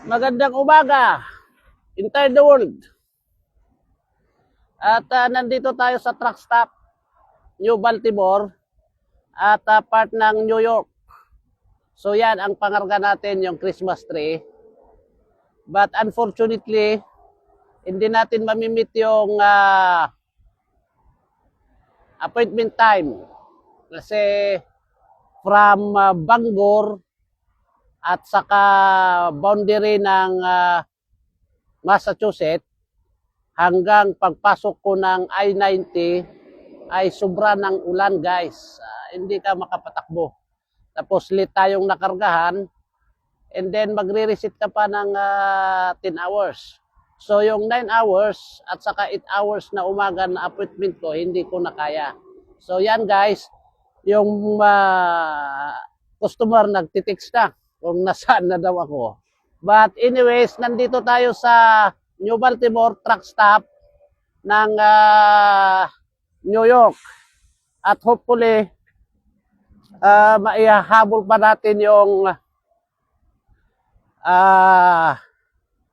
Magandang umaga, entire the world. At nandito tayo sa truck stop, New Baltimore, at part ng New York. So yan, ang pangarga natin, yung Christmas tree. But unfortunately, hindi natin mamimit yung appointment time. Kasi from Bangor at saka boundary ng Massachusetts, hanggang pagpasok ko ng I-90 ay sobra ng ulan, guys. Hindi ka makapatakbo. Tapos late tayong nakargahan, and then magre-reset ka pa ng 10 hours. So yung 9 hours at saka 8 hours na umaga na appointment ko, hindi ko na kaya. So yan, guys, yung customer nagtitext na kung nasaan na daw ako. But anyways, nandito tayo sa New Baltimore truck stop ng New York. At hopefully, maihahabol pa natin yung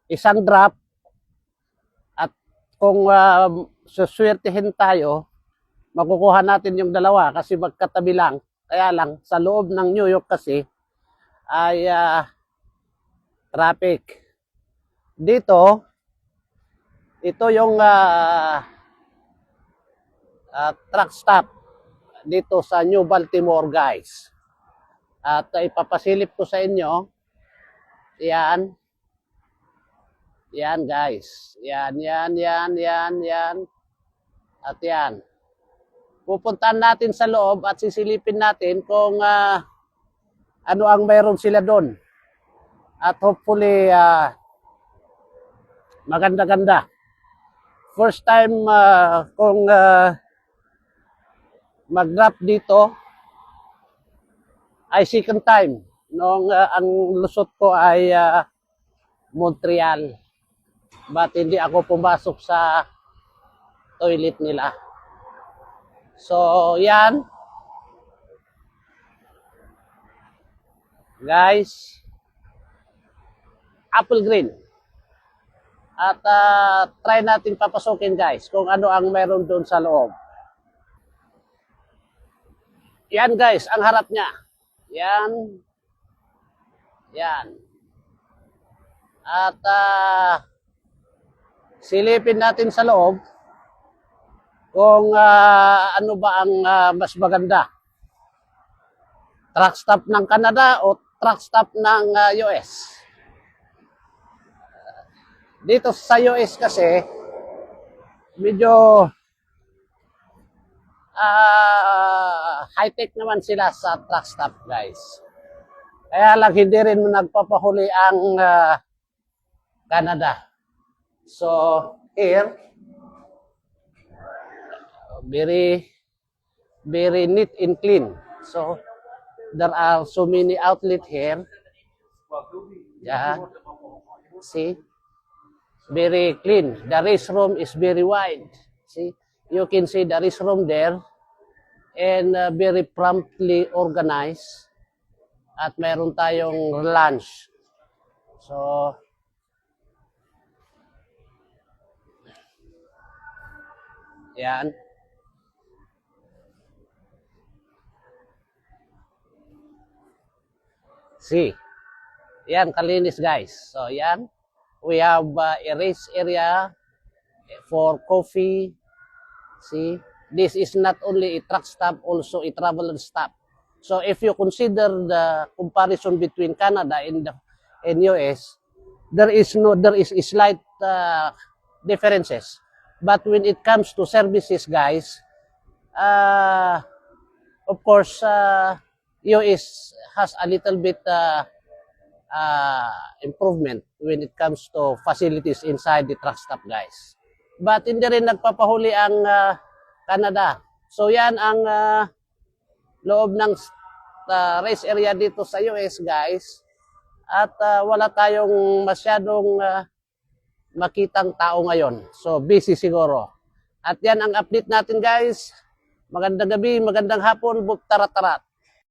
isang drop. At kung suswertihin tayo, makukuha natin yung dalawa kasi magkatabi lang. Kaya lang, sa loob ng New York kasi ay traffic. Dito, ito yung truck stop dito sa New Baltimore, guys. At ipapasilip ko sa inyo. Yan. Yan, guys. Yan. At yan. Pupuntahan natin sa loob at sisilipin natin kung ano ang mayroon sila doon. At hopefully, maganda-ganda. First time kung mag-drop dito, ay second time. Noong ang lusot ko ay Montreal. But hindi ako pumasok sa toilet nila. So, yan. Guys, apple green. At try natin papasukin, guys, kung ano ang meron doon sa loob. Yan, guys, ang harap niya. Yan. Yan. At silipin natin sa loob kung ano ba ang mas maganda. Truck stop ng Canada o truck stop ng US. Dito sa US kasi, medyo high-tech naman sila sa truck stop, guys. Kaya lang hindi rin nagpapahuli ang Canada. So, here, very neat and clean. So, there are so many outlets here. Yeah. See? Very clean. The restroom is very wide. See? You can see the restroom there. And very promptly organized. At mayroon tayong lunch. So, yan. See? Yan, kalinis, guys. So, yan. We have a race area for coffee. See? This is not only a truck stop, also a traveler stop. So if you consider the comparison between Canada and US, there is a slight differences. But when it comes to services, guys, of course, US has a little bit improvement when it comes to facilities inside the truck stop, guys. But hindi rin nagpapahuli ang Canada. So yan ang loob ng race area dito sa US, guys. At wala tayong masyadong makitang tao ngayon. So busy siguro. At yan ang update natin, guys. Magandang gabi, magandang hapon, buk tarat-tarat.